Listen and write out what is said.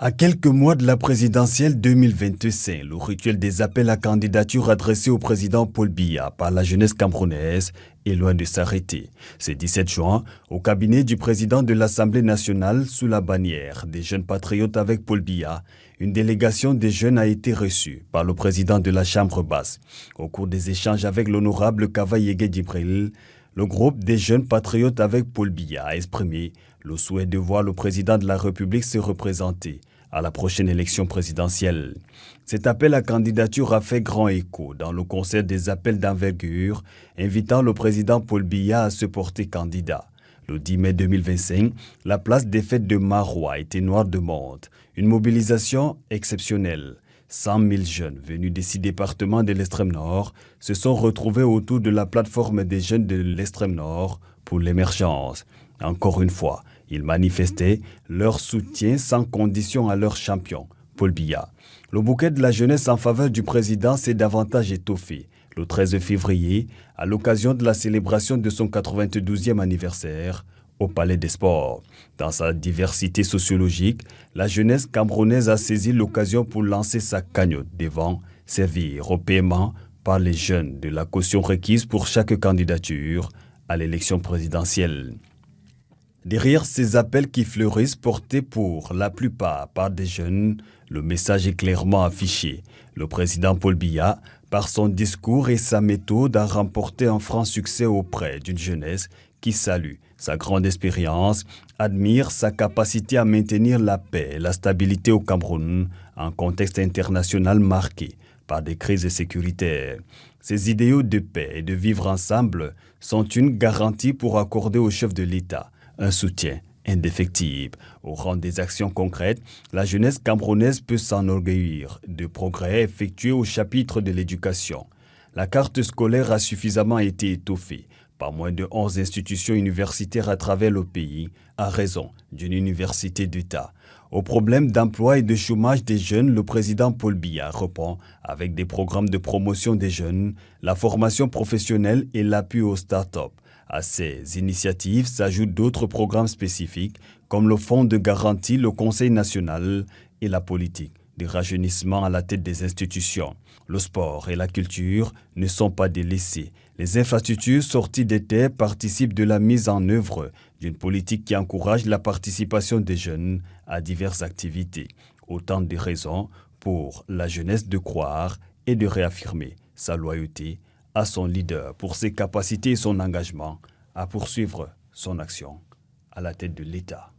À quelques mois de la présidentielle 2025, le rituel des appels à candidature adressés au président Paul Biya par la jeunesse camerounaise est loin de s'arrêter. Ce 17 juin, au cabinet du président de l'Assemblée nationale, sous la bannière des jeunes patriotes avec Paul Biya, une délégation des jeunes a été reçue par le président de la Chambre basse. Au cours des échanges avec l'honorable Kava Yege Djibril, le groupe des jeunes patriotes avec Paul Biya a exprimé le souhait de voir le président de la République se représenter à la prochaine élection présidentielle. Cet appel à candidature a fait grand écho dans le concert des appels d'envergure, invitant le président Paul Biya à se porter candidat. Le 10 mai 2025, la place des fêtes de Marois était noire de monde. Une mobilisation exceptionnelle. 100 000 jeunes venus des 6 départements de l'extrême nord se sont retrouvés autour de la plateforme des jeunes de l'extrême nord pour l'émergence. Encore une fois, ils manifestaient leur soutien sans condition à leur champion, Paul Biya. Le bouquet de la jeunesse en faveur du président s'est davantage étoffé le 13 février à l'occasion de la célébration de son 92e anniversaire au Palais des Sports. Dans sa diversité sociologique, la jeunesse camerounaise a saisi l'occasion pour lancer sa cagnotte devant servir au paiement par les jeunes de la caution requise pour chaque candidature à l'élection présidentielle. Derrière ces appels qui fleurissent portés pour la plupart par des jeunes, le message est clairement affiché. Le président Paul Biya, par son discours et sa méthode, a remporté un franc succès auprès d'une jeunesse qui salue sa grande expérience, admire sa capacité à maintenir la paix et la stabilité au Cameroun en contexte international marqué par des crises sécuritaires. Ces idéaux de paix et de vivre ensemble sont une garantie pour accorder au chef de l'État un soutien indéfectible. Au rang des actions concrètes, la jeunesse camerounaise peut s'enorgueillir de progrès effectués au chapitre de l'éducation. La carte scolaire a suffisamment été étoffée par moins de 11 institutions universitaires à travers le pays, à raison d'une université d'État. Au problème d'emploi et de chômage des jeunes, le président Paul Biya répond avec des programmes de promotion des jeunes, la formation professionnelle et l'appui aux start-up. À ces initiatives s'ajoutent d'autres programmes spécifiques comme le Fonds de garantie, le Conseil national et la politique de rajeunissement à la tête des institutions. Le sport et la culture ne sont pas délaissés. Les infrastructures sorties des terres participent de la mise en œuvre d'une politique qui encourage la participation des jeunes à diverses activités. Autant de raisons pour la jeunesse de croire et de réaffirmer sa loyauté à son leader pour ses capacités et son engagement à poursuivre son action à la tête de l'État.